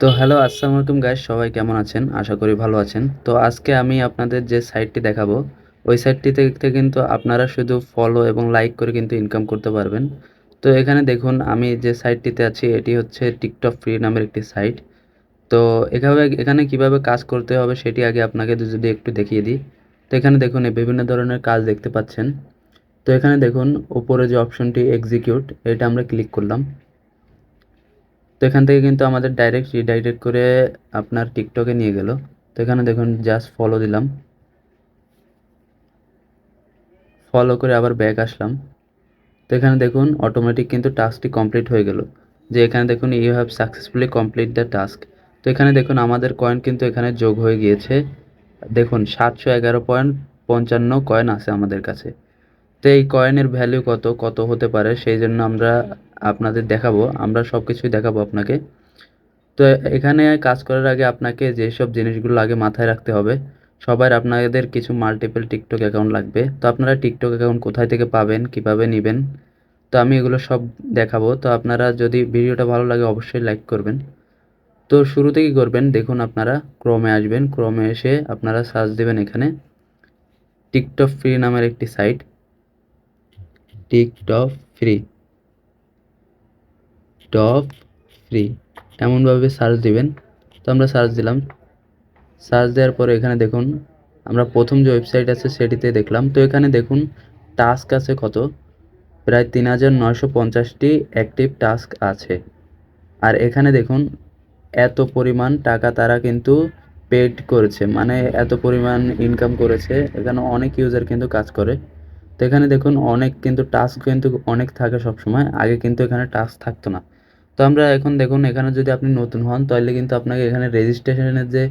তো হ্যালো, আসসালামু আলাইকুম গাইস, সবাই কেমন আছেন? আশা করি ভালো আছেন। তো আজকে আমি আপনাদের যে সাইটটি দেখাবো, ওই সাইটটিতে কিন্তু আপনারা শুধু ফলো এবং লাইক করে কিন্তু ইনকাম করতে পারবেন। তো এখানে দেখুন, আমি যে সাইটটিতে আছি এটি হচ্ছে টিকটক ফ্রি নামের একটি সাইট। তো এখানে কিভাবে কাজ করতে হবে সেটি আগে আপনাকে যদি একটু দেখিয়ে দিই। তো এখানে দেখুন বিভিন্ন ধরনের কাজ দেখতে পাচ্ছেন। তো এখানে দেখুন উপরে যে অপশনটি এক্সিকিউট, এটা আমরা ক্লিক করলাম। তো এখান থেকে কিন্তু আমাদের ডাইরেক্ট রিডাইরেক্ট করে আপনার টিকটকে নিয়ে গেল। তো এখানে দেখুন জাস্ট ফলো দিলাম, ফলো করে আবার ব্যাক আসলাম। তো এখানে দেখুন অটোমেটিক কিন্তু টাস্কটি কমপ্লিট হয়ে গেল। যে এখানে দেখুন you have successfully complete the task. তো এখানে দেখুন আমাদের কয়েন কিন্তু এখানে যোগ হয়ে গিয়েছে। দেখুন 711.55 কয়েন আছে আমাদের কাছে। তো এই কয়েনের ভ্যালু কত কত হতে পারে সেই জন্য আমরা আপনাদের দেখাবো, আমরা সব কিছুই দেখাবো আপনাকে। তো এখানে কাজ করার আগে আপনাকে যেসব জিনিসগুলো আগে মাথায় রাখতে হবে, সবার আপনাদের কিছু মাল্টিপল টিকটক অ্যাকাউন্ট লাগবে। তো আপনারা টিকটক অ্যাকাউন্ট কোথায় থেকে পাবেন, কিভাবে নেবেন, তো আমি এগুলো সব দেখাবো। তো আপনারা যদি ভিডিওটা ভালো লাগে অবশ্যই লাইক করবেন। তো শুরুতে কি করবেন দেখুন, আপনারা ক্রোমে আসবেন, ক্রোমে এসে আপনারা সার্চ দেবেন এখানে টিকটক ফ্রি নামের একটি site, TikTok free, top free এমনভাবে সার্চ দিবেন। তো আমরা সার্চ দিলাম, সার্চ দেওয়ার পরে এখানে দেখুন আমরা প্রথম যে ওয়েবসাইট আছে সেটিতে দেখলাম। তো এখানে দেখুন টাস্ক আছে কত, প্রায় 3950টি অ্যাক্টিভ টাস্ক আছে। আর এখানে দেখুন এত পরিমাণ টাকা তারা কিন্তু পেড করেছে, মানে এত পরিমাণ ইনকাম করেছে। এখানে অনেক ইউজার কিন্তু কাজ করে। তো এখানে দেখুন অনেক কিন্তু টাস্ক কিন্তু অনেক থাকে সবসময়, আগে কিন্তু এখানে টাস্ক থাকতো না। তো আমরা এখন দেখুন এখানে যদি আপনি নতুন হন তাহলে কিন্তু আপনাকে এখানে রেজিস্ট্রেশনের যে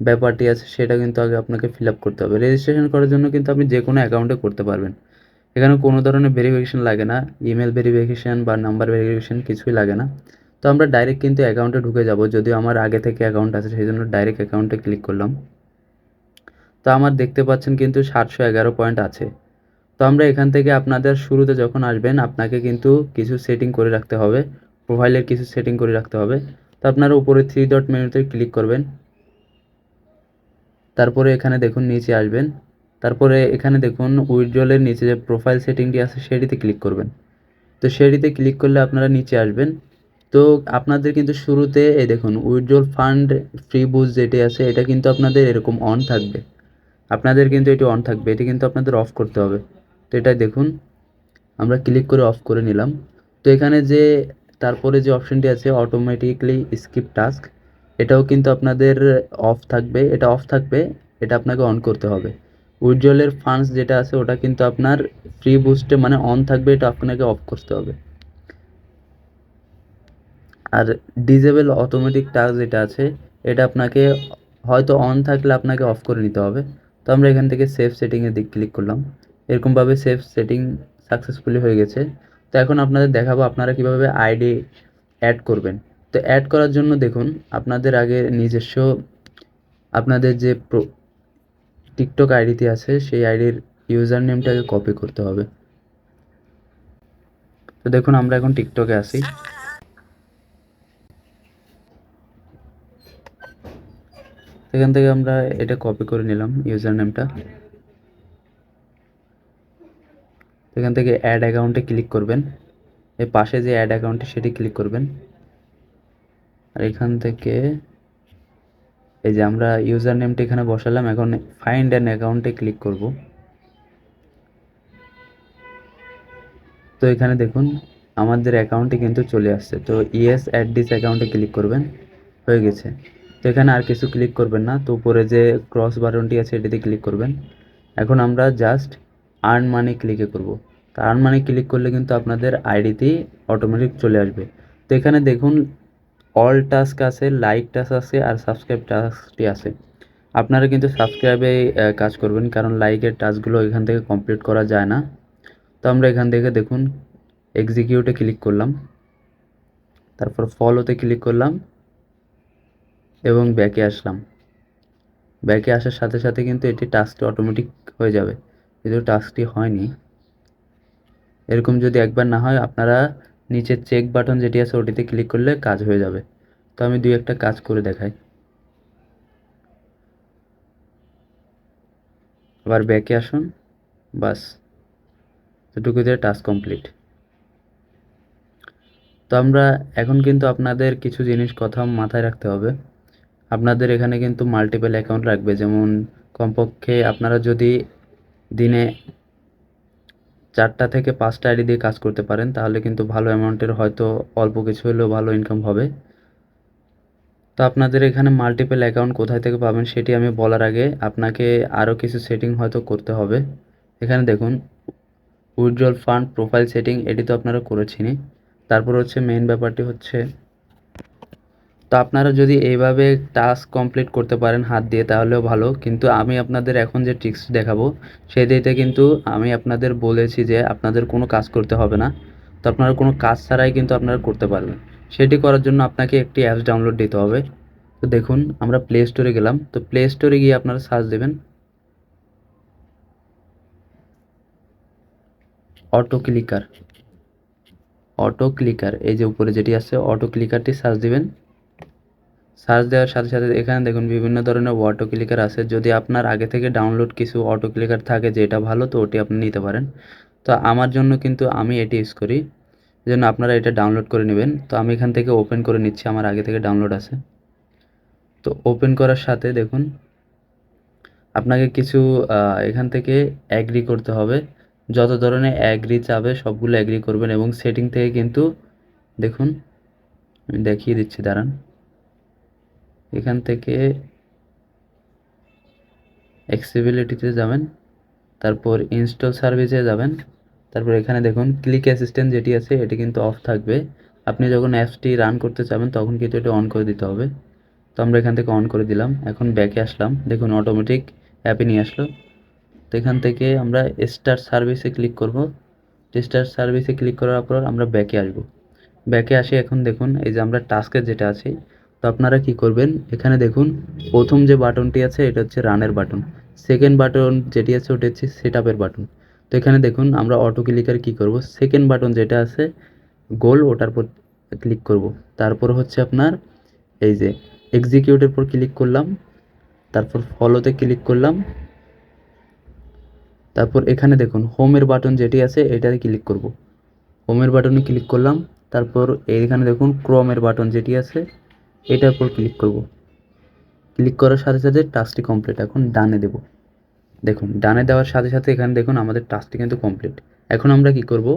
ব্যাপারটি আছে সেটা কিন্তু আগে আপনাকে ফিল আপ করতে হবে। রেজিস্ট্রেশন করার জন্য কিন্তু আপনি যে কোনো অ্যাকাউন্টে করতে পারবেন, এখানে কোনো ধরনের ভেরিফিকেশন লাগে না, ইমেল ভেরিফিকেশন বা নাম্বার ভেরিফিকেশন কিছুই লাগে না। তো আমরা ডাইরেক্ট কিন্তু অ্যাকাউন্টে ঢুকে যাব, যদিও আমার আগে থেকে অ্যাকাউন্ট আছে সেই জন্য ডাইরেক্ট অ্যাকাউন্টে ক্লিক করলাম। তো আমার দেখতে পাচ্ছেন কিন্তু 711 পয়েন্ট আছে। তো আমরা এখান থেকে আপনাদের শুরুতে যখন আসবেন আপনাকে কিন্তু কিছু সেটিং করে রাখতে হবে, প্রোফাইলের কিছু সেটিং করে রাখতে হবে। তো আপনারা উপরে থ্রি ডট মেনুতে ক্লিক করবেন, তারপরে এখানে দেখুন নিচে আসবেন, তারপরে এখানে দেখুন উইথড্রলের নিচে যে প্রোফাইল সেটিংটি আছে সেটিতে ক্লিক করবেন। তো সেটিতে ক্লিক করলে আপনারা নিচে আসবেন। তো আপনাদের কিন্তু শুরুতে এই দেখুন উইথড্রল ফান্ড ফ্রি বুস্ট যেটি আছে এটা কিন্তু আপনাদের এরকম অন থাকবে, আপনাদের কিন্তু এটি অন থাকবে, এটি কিন্তু আপনাদের অফ করতে হবে। তো এটা দেখুন আমরা ক্লিক করে অফ করে নিলাম। তো এখানে যে তারপরে যে অপশনটি আছে অটোমেটিকলি স্কিপ টাস্ক, এটাও কিন্তু আপনাদের অফ থাকবে, এটা অফ থাকবে, এটা আপনাকে অন করতে হবে। উইথড্রলের ফান্ডস যেটা আছে ওটা কিন্তু আপনার ফ্রি বুস্টে মানে অন থাকবে, এটা আপনাকে অফ করতে হবে। আর ডিজেবল অটোমেটিক টাস্ক যেটা আছে এটা আপনাকে হয়তো অন থাকলে আপনাকে অফ করে নিতে হবে। তো আমরা এখান থেকে সেভ সেটিংয়ে দিক ক্লিক করলাম, এরকমভাবে সেভ সেটিং সাকসেসফুলি হয়ে গেছে। তো এখন আপনাদের দেখাবো আপনারা কিভাবে আইডি অ্যাড করবেন। তো অ্যাড করার জন্য দেখুন আপনাদের আগে নিজস্ব আপনাদের যে টিকটক আইডিতে আছে সেই আইডির ইউজার নেমটাকে কপি করতে হবে। তো দেখুন আমরা এখন টিকটকে আসি, এখান থেকে আমরা এটা কপি করে নিলাম ইউজার নেমটা। এখান থেকে অ্যাড অ্যাকাউন্টে ক্লিক করবেন, এর পাশে যে অ্যাড অ্যাকাউন্টে সেটি ক্লিক করবেন। আর এখান থেকে এই যে আমরা ইউজার নেমটা এখানে বসালাম, এখন ফাইন্ড অ্যান অ্যাকাউন্টে ক্লিক করব। তো এখানে দেখুন আমাদের অ্যাকাউন্টে কিন্তু চলে আসছে। তো ইয়েস অ্যাড দিস অ্যাকাউন্টে ক্লিক করবেন, হয়ে গেছে। তো এখানে আর কিছু ক্লিক করবেন না, তো উপরে যে ক্রস বাটনটি আছে এটিতে ক্লিক করবেন। এখন আমরা জাস্ট আর্ন মানি ক্লিকে করব। তো আর্ন মানি ক্লিক করলে কিন্তু আপনাদের আইডিতেই অটোমেটিক চলে আসবে। তো এখানে দেখুন অল টাস্ক আছে, লাইক টাস্ক আছে আর সাবস্ক্রাইব টাস্কটি আছে। আপনারা কিন্তু সাবস্ক্রাইবে কাজ করবেন, কারণ লাইকের টাস্কগুলো এখান থেকে কমপ্লিট করা যায় না। তো আমরা এখান থেকে দেখুন এক্সিকিউটে ক্লিক করলাম, তারপর ফলোতে ক্লিক করলাম এবং ব্যাকে আসলাম। ব্যাকে আসার সাথে সাথে কিন্তু এটি টাস্কটি অটোমেটিক হয়ে যাবে, কিন্তু টাস্কটি হয়নি। এরকম যদি একবার না হয় আপনারা নিচে চেক বাটন যেটি আছে ওটিতে ক্লিক করলে কাজ হয়ে যাবে। তো আমি 2-1টা কাজ করে দেখাই। আবার ব্যাকে আসুন, বাস এটুকু দিয়ে টাস্ক কমপ্লিট। তো আমরা এখন কিন্তু আপনাদের কিছু জিনিস কথা মাথায় রাখতে হবে। আপনাদের এখানে কিন্তু মাল্টিপল অ্যাকাউন্ট রাখবে, যেমন কমপক্ষে আপনারা যদি দিনে 4টা থেকে 5টা আইডি দিয়ে কাজ করতে পারেন তাহলে কিন্তু ভালো অ্যামাউন্টের হয়তো অল্প কিছু হলেও ভালো ইনকাম হবে। তো আপনাদের এখানে মাল্টিপল অ্যাকাউন্ট কোথায় থেকে পাবেন সেটি আমি বলার আগে আপনাকে আরও কিছু সেটিং হয়তো করতে হবে। এখানে দেখুন উইথড্রল ফান্ড প্রোফাইল সেটিং, এটি তো আপনারা করেছেনই। তারপর হচ্ছে মেইন ব্যাপারটি হচ্ছে, তো আপনারা যদি এইভাবে টাস্ক কমপ্লিট করতে পারেন হাত দিয়ে তাহলেও ভালো, কিন্তু আমি আপনাদের এখন যে ট্রিক্স দেখাবো সেটিতে কিন্তু আমি আপনাদের বলেছি যে আপনাদের কোনো কাজ করতে হবে না। তো আপনারা কোনো কাজ ছাড়াই কিন্তু আপনারা করতে পারবেন। সেটি করার জন্য আপনাকে একটি অ্যাপস ডাউনলোড দিতে হবে। তো দেখুন আমরা প্লে স্টোরে গেলাম, তো প্লে স্টোরে গিয়ে আপনারা সার্চ দেবেন অটো ক্লিকার। অটো ক্লিকার, এই যে উপরে যেটি আছে অটো ক্লিকারটি সার্চ দিবেন। সার্চ দেওয়ার সাথে সাথে এখানে দেখুন বিভিন্ন ধরনের অটো ক্লিকার আছে। যদি আপনার আগে থেকে ডাউনলোড কিছু অটো ক্লিকার থাকে যে এটা ভালো, তো ওটি আপনি নিতে পারেন। তো আমার জন্য কিন্তু আমি এটি ইউজ করি, জন্য আপনারা এটা ডাউনলোড করে নেবেন। তো আমি এখান থেকে ওপেন করে নিচ্ছি, আমার আগে থেকে ডাউনলোড আছে। তো ওপেন করার সাথে দেখুন আপনাকে কিছু এখান থেকে অ্যাগ্রি করতে হবে। যত ধরনের অ্যাগ্রি চাবে সবগুলো অ্যাগ্রি করবেন, এবং সেটিং থেকে কিন্তু দেখুন আমি দেখিয়ে দিচ্ছি, দাঁড়ান। এখান থেকে অ্যাক্সেসিবিলিটিতে যাবেন, তারপর ইনস্টল সার্ভিসে যাবেন, তারপর এখানে দেখুন ক্লিক অ্যাসিস্ট্যান্ট যেটি আছে এটি কিন্তু অফ থাকবে। আপনি যখন অ্যাপসটি রান করতে চাবেন তখন কিন্তু এটা অন করে দিতে হবে। তো আমরা এখান থেকে অন করে দিলাম। এখন ব্যাকে আসলাম, দেখুন অটোমেটিক অ্যাপে নিয়ে আসলো। তো এখান থেকে আমরা স্টার্ট সার্ভিসে ক্লিক করব। স্টার্ট সার্ভিসে ক্লিক করার পর আমরা ব্যাকে আসব। ব্যাকে আসে এখন দেখুন এই যে আমরা টাস্কে যেটা আছে, তো আপনারা কি করবেন এখানে দেখুন প্রথম যে বাটনটি আছে এটা হচ্ছে রানের বাটন, সেকেন্ড বাটন যেটি আছে ওটা হচ্ছে সেট আপের বাটন। তো এখানে দেখুন আমরা অটো ক্লিকার কি করব, সেকেন্ড বাটন যেটা আছে গোল ওটার পর ক্লিক করব। তারপর হচ্ছে আপনার এই যে এক্সিকিউটের পর ক্লিক করলাম, তারপর ফলোতে ক্লিক করলাম, তারপর এখানে দেখুন হোমের বাটন যেটি আছে এটাতে ক্লিক করব। হোমের বাটনে ক্লিক করলাম, তারপর এইখানে দেখুন ক্রোমের বাটন যেটি আছে এটার উপর ক্লিক করব। ক্লিক করার সাথে সাথে টাস্কটি কমপ্লিট। এখন ডানে দেব, দেখুন ডানে দেওয়ার সাথে সাথে এখানে দেখুন আমাদের টাস্কটি কিন্তু কমপ্লিট। এখন আমরা কি করব,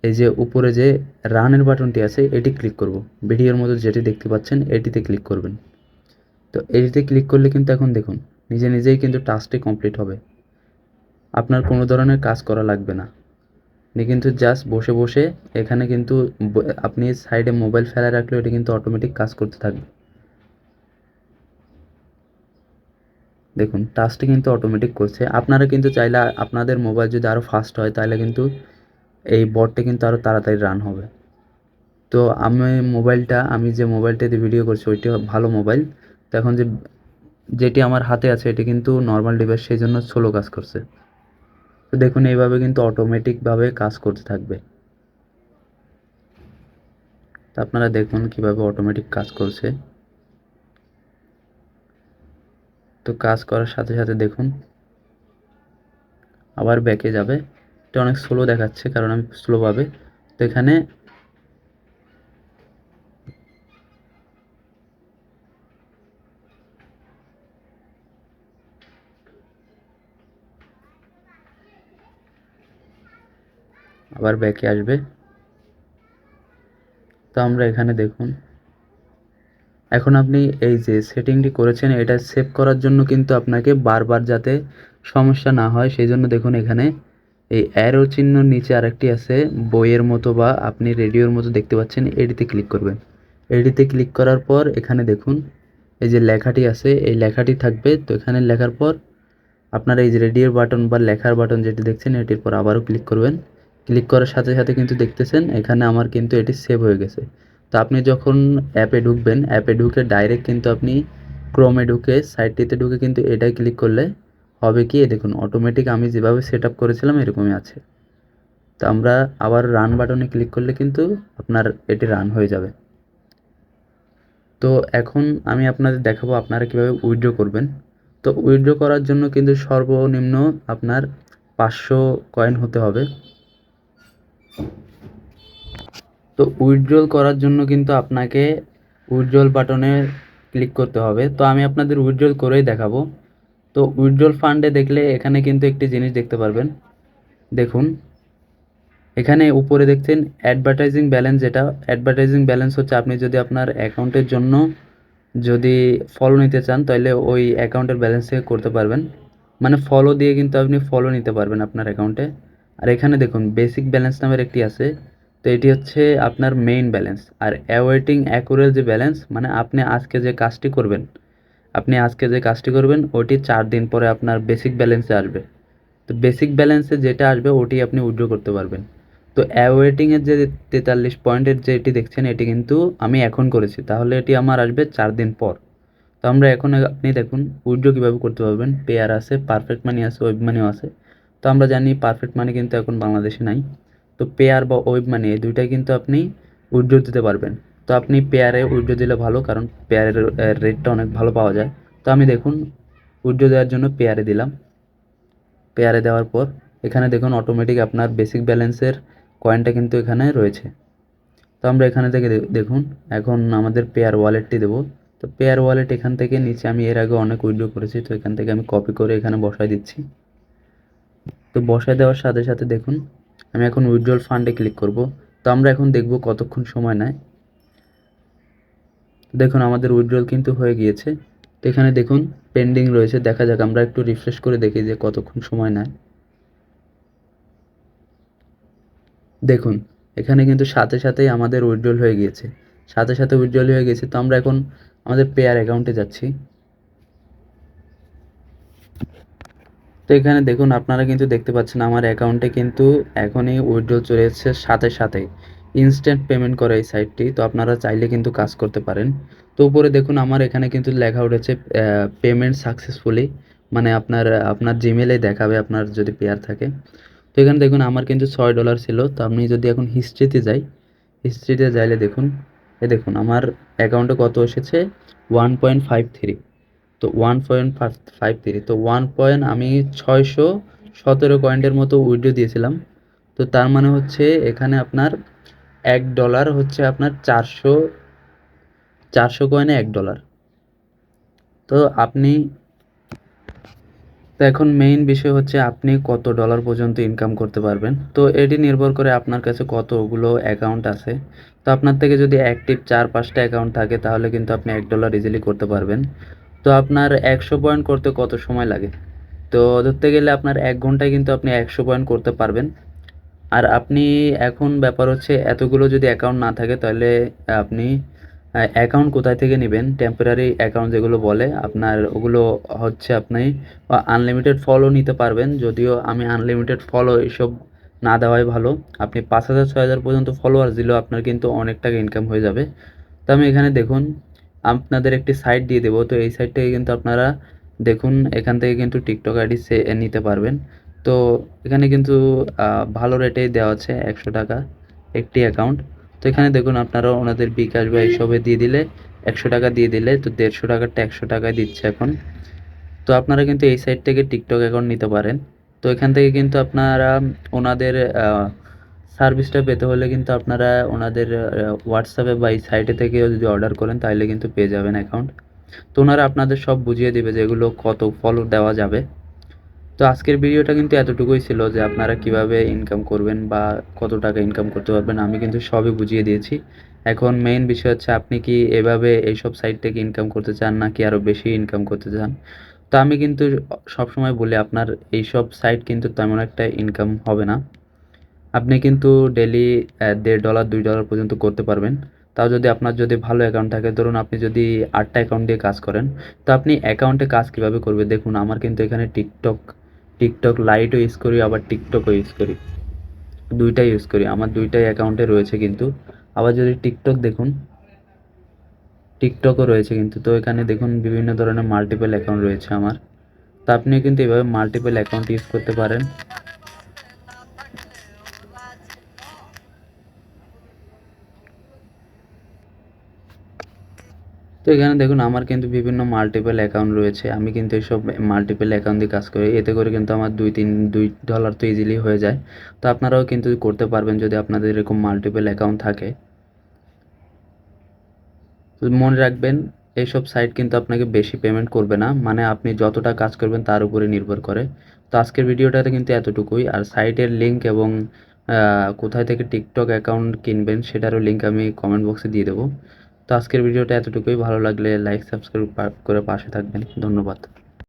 এই যে উপরে যে রানের বাটনটি আছে এটি ক্লিক করব। ভিডিওর মধ্যে যেটি দেখতে পাচ্ছেন এটিতে ক্লিক করবেন। তো এটিতে ক্লিক করলে কিন্তু এখন দেখুন নিজে নিজেই কিন্তু টাস্কটি কমপ্লিট হবে, আপনার কোনো ধরনের কাজ করা লাগবে না। আপনি কিন্তু জাস্ট বসে বসে এখানে কিন্তু আপনি সাইডে মোবাইল ফেলে রাখলেও এটা কিন্তু অটোমেটিক কাজ করতে থাকবে। দেখুন টাচটি কিন্তু অটোমেটিক করছে। আপনারা কিন্তু চাইলে আপনাদের মোবাইল যদি আরও ফাস্ট হয় তাহলে কিন্তু এই বটটি কিন্তু আরও তাড়াতাড়ি রান হবে। তো আমি যে মোবাইলটা দিয়ে ভিডিও করছি ওইটি ভালো মোবাইল। তো এখন যেটি আমার হাতে আছে এটি কিন্তু নর্মাল ডিভাইস, সেই জন্য স্লো কাজ করছে। তো দেখুন এইভাবে কিন্তু অটোমেটিকভাবে কাজ করতে থাকবে। তো আপনারা দেখুন কিভাবে অটোমেটিক কাজ করছে। তো কাজ করার সাথে সাথে দেখুন আবার ব্যাকে যাবে। এটা অনেক স্লো দেখাচ্ছে কারণ আমি স্লো পাবে। তো এখানে আবার ব্যাকে আসবে। তো আমরা এখানে দেখুন এখন আপনি এই যে সেটিংটি করেছেন এটা সেভ করার জন্য কিন্তু আপনাকে বারবার যাতে সমস্যা না হয় সেই জন্য দেখুন এখানে এই অ্যারো চিহ্ন নিচে আরেকটি আছে বইয়ের মতো বা আপনি রেডিওর মতো দেখতে পাচ্ছেন, এটিতে ক্লিক করবেন। এটিতে ক্লিক করার পর এখানে দেখুন এই যে লেখাটি আছে এই লেখাটি থাকবে। তো এখানে লেখার পর আপনারা এই যে রেডিওর বাটন বা লেখার বাটন যেটি দেখছেন এটির পর আবারও ক্লিক করবেন। ক্লিক করার সাথে সাথে কিন্তু দেখতেছেন এখানে আমার কিন্তু এটি সেভ হয়ে গেছে। তো আপনি যখন অ্যাপে ঢুকবেন, অ্যাপে ঢুকে ডাইরেক্ট কিন্তু আপনি ক্রোমে ঢুকে সাইটটিতে ঢুকে কিন্তু এটাই ক্লিক করলে হবে কি দেখুন অটোমেটিক আমি যেভাবে সেট আপ করেছিলাম এরকমই আছে। তো আমরা আবার রান বাটনে ক্লিক করলে কিন্তু আপনার এটি রান হয়ে যাবে। তো এখন আমি আপনাদের দেখাবো আপনারা কিভাবে উইথড্র করবেন। তো উইথড্র করার জন্য কিন্তু সর্বনিম্ন আপনার 500 কয়েন হতে হবে। তো উইথড্রল করার জন্য কিন্তু আপনাকে উইথড্রল বাটনে ক্লিক করতে হবে। তো আমি আপনাদের উইথড্রল করেই দেখাবো। তো উইথড্রল ফান্ডে দেখলে এখানে কিন্তু একটি জিনিস দেখতে পারবেন। দেখুন এখানে উপরে দেখছেন অ্যাডভার্টাইজিং ব্যালেন্স, যেটা অ্যাডভার্টাইজিং ব্যালেন্স হচ্ছে আপনি যদি আপনার অ্যাকাউন্টের জন্য যদি ফলো নিতে চান তাহলে ওই অ্যাকাউন্টের ব্যালেন্স থেকে করতে পারবেন, মানে ফলো দিয়ে কিন্তু আপনি ফলো নিতে পারবেন আপনার অ্যাকাউন্টে। আর এখানে দেখুন বেসিক ব্যালেন্স নামের একটি আছে, তো এটি হচ্ছে আপনার মেইন ব্যালেন্স। আর অ্যাওয়েটিং অ্যাকুরেল যে ব্যালেন্স, মানে আপনি আজকে যে কাজটি করবেন, ওটি 4 দিন পরে আপনার বেসিক ব্যালেন্সে আসবে। তো বেসিক ব্যালেন্সে যেটা আসবে ওটি আপনি উইথড্র করতে পারবেন। তো অ্যাওয়েটিংয়ের যে 43 পয়েন্টের যে এটি দেখছেন এটি কিন্তু আমি এখন করেছি, তাহলে এটি আমার আসবে 4 দিন পর। তো আমরা এখন আপনি দেখুন উইথড্র কীভাবে করতে পারবেন। পেয়ার আছে, পারফেক্ট মানি আছে, ওয়েব মানিও আছে। তো আমরা জানি পারফেক্ট মানি কিন্তু এখন বাংলাদেশে নাই। তো পেয়ার বা ওয়েব মানি এই দুইটাই কিন্তু আপনি উইথড্র দিতে পারবেন। তো আপনি পেয়ারে উইথড্র দিলে ভালো, কারণ পেয়ারের রেটটা অনেক ভালো পাওয়া যায়। তো আমি দেখুন উইথড্র দেওয়ার জন্য পেয়ারে দিলাম। পেয়ারে দেওয়ার পর এখানে দেখুন অটোমেটিক আপনার বেসিক ব্যালেন্সের কয়েনটা কিন্তু এখানে রয়েছে। তো আমরা এখানে থেকে দেখুন এখন আমাদের পেয়ার ওয়ালেটটি দেবো। তো পেয়ার ওয়ালেট এখান থেকে নিচে আমি এর আগে অনেক উইথড্র করেছি, তো এখান থেকে আমি কপি করে এখানে বসায় দিচ্ছি। তো বসায় দেওয়ার সাথে সাথে দেখুন আমি এখন উইথড্রল ফান্ডে ক্লিক করব। তো আমরা এখন দেখব কতক্ষণ সময় নেয়। দেখুন আমাদের উইথড্রল কিন্তু হয়ে গিয়েছে। তো এখানে দেখুন পেন্ডিং রয়েছে, দেখা যাক আমরা একটু রিফ্রেশ করে দেখি যে কতক্ষণ সময় নেয়। দেখুন এখানে কিন্তু সাথে সাথেই আমাদের উইথড্রল হয়ে গিয়েছে, সাথে সাথে উইথড্রল হয়ে গেছে। তো আমরা এখন আমাদের পেয়ার অ্যাকাউন্টে যাচ্ছি। তো এখানে দেখুন আপনারা কিন্তু দেখতে পাচ্ছেন আমার অ্যাকাউন্টে কিন্তু এখনই উইথড্রল চলে এসেছে সাথে সাথেই। ইনস্ট্যান্ট পেমেন্ট করে এই সাইটটি, তো আপনারা চাইলে কিন্তু কাজ করতে পারেন। তো উপরে দেখুন আমার এখানে কিন্তু লেখা উঠেছে পেমেন্ট সাকসেসফুলি, মানে আপনার আপনার জিমেলে দেখাবে আপনার যদি পেয়ার থাকে। তো এখানে দেখুন আমার কিন্তু $6 ছিল। তো আপনি যদি এখন হিস্ট্রিতে যাই, হিস্ট্রিতে যাইলে দেখুন দেখুন আমার অ্যাকাউন্টে কত এসেছে 1.53। তো 1.53, তো 1 পয়েন্ট আমি 617 পয়েন্টের মতো উইথড্র দিয়েছিলাম। তো তার মানে হচ্ছে এখানে আপনার $1 হচ্ছে আপনার 400 কয়েনে $1। তো আপনি তো এখন মেইন বিষয় হচ্ছে আপনি কত ডলার পর্যন্ত ইনকাম করতে পারবেন। তো এটি নির্ভর করে আপনার কাছে কতগুলো অ্যাকাউন্ট আছে। তো আপনার থেকে যদি অ্যাক্টিভ 4-5টা অ্যাকাউন্ট থাকে তাহলে কিন্তু আপনি $1 ইজিলি করতে পারবেন। তো আপনার 100 পয়েন্ট করতে কত সময় লাগে? তো ধরতে গেলে আপনার 1 ঘন্টায় কিন্তু আপনি 100 পয়েন্ট করতে পারবেন। আর আপনি এখন ব্যাপার হচ্ছে এতগুলো যদি অ্যাকাউন্ট না থাকে তাহলে আপনি অ্যাকাউন্ট কোথায় থেকে নেবেন? টেম্পোরারি অ্যাকাউন্ট যেগুলো বলে আপনার ওগুলো হচ্ছে আপনি আনলিমিটেড ফলো নিতে পারবেন। যদিও আমি আনলিমিটেড ফলো এসব না দেওয়াই ভালো। আপনি 5,000-6,000 পর্যন্ত ফলোয়ার্স দিলেও আপনার কিন্তু অনেক টাকা ইনকাম হয়ে যাবে। তো আমি এখানে দেখুন আপনাদের একটি সাইট দিয়ে দেবো। তো এই সাইট থেকে কিন্তু আপনারা দেখুন এখান থেকে কিন্তু টিকটক আইডি নিতে পারবেন। তো এখানে কিন্তু ভালো রেটেই দেওয়া আছে $100 একটি অ্যাকাউন্ট। তো এখানে দেখুন আপনারা ওনাদের বিকাশ বা এসবে দিয়ে দিলে $100 দিয়ে দিলে তো $150টা $100 দিচ্ছে এখন। তো আপনারা কিন্তু এই সাইট থেকে টিকটক অ্যাকাউন্ট নিতে পারেন। তো এখান থেকে কিন্তু আপনারা ওনাদের সার্ভিসটা পেতে হলে কিন্তু আপনারা ওনাদের হোয়াটসঅ্যাপে বা এই সাইটে থেকেও যদি অর্ডার করেন তাহলে কিন্তু পেয়ে যাবেন অ্যাকাউন্ট। তো ওনারা আপনাদের সব বুঝিয়ে দেবে যে এগুলো কত ফলো দেওয়া যাবে। তো আজকের ভিডিওটা কিন্তু এতটুকুই ছিল যে আপনারা কিভাবে ইনকাম করবেন বা কত টাকা ইনকাম করতে পারবেন আমি কিন্তু সবই বুঝিয়ে দিয়েছি। এখন মেইন বিষয় হচ্ছে আপনি কি এভাবে এইসব সাইট থেকে ইনকাম করতে চান নাকি আরও বেশি ইনকাম করতে চান। তো আমি কিন্তু সবসময় বলি আপনার এইসব সাইট কিন্তু তেমন একটা ইনকাম হবে না। আপনি কিন্তু ডেলি $1.5 $2 পর্যন্ত করতে পারবেন। তাও যদি আপনার যদি ভালো অ্যাকাউন্ট থাকে, ধরুন আপনি যদি 8টা অ্যাকাউন্ট দিয়ে কাজ করেন, তো আপনি অ্যাকাউন্টে কাজ কীভাবে করবেন দেখুন আমার কিন্তু এখানে টিকটক লাইটও ইউজ করি, আবার টিকটকও ইউজ করি, দুইটাই ইউজ করি, আমার দুইটাই অ্যাকাউন্টে রয়েছে কিন্তু। আবার যদি টিকটক দেখুন, টিকটকও রয়েছে কিন্তু। তো এখানে দেখুন বিভিন্ন ধরনের মাল্টিপল অ্যাকাউন্ট রয়েছে আমার। তো আপনিও কিন্তু এভাবে মাল্টিপল অ্যাকাউন্ট ইউজ করতে পারেন। তো এখানে দেখুন আমার কিন্তু বিভিন্ন মাল্টিপল অ্যাকাউন্ট রয়েছে। আমি কিন্তু এসব মাল্টিপল অ্যাকাউন্ট দিয়ে কাজ করি। এতে করে কিন্তু আমার $2 তো ইজিলি হয়ে যায়। তো আপনারাও কিন্তু করতে পারবেন যদি আপনাদের এরকম মাল্টিপল অ্যাকাউন্ট থাকে। তো মনে রাখবেন এইসব সাইট কিন্তু আপনাকে বেশি পেমেন্ট করবে না। মানে আপনি যতটা কাজ করবেন তার উপরে নির্ভর করে। তো আজকের ভিডিওটাতে কিন্তু এতটুকুই। আর সাইটের লিঙ্ক এবং কোথায় থেকে টিকটক অ্যাকাউন্ট কিনবেন সেটারও লিঙ্ক আমি কমেন্ট বক্সে দিয়ে দেবো। তো আজকের ভিডিওটা এতটুকুই। ভালো লাগলে লাইক, সাবস্ক্রাইব করে পাশে থাকবেন। ধন্যবাদ।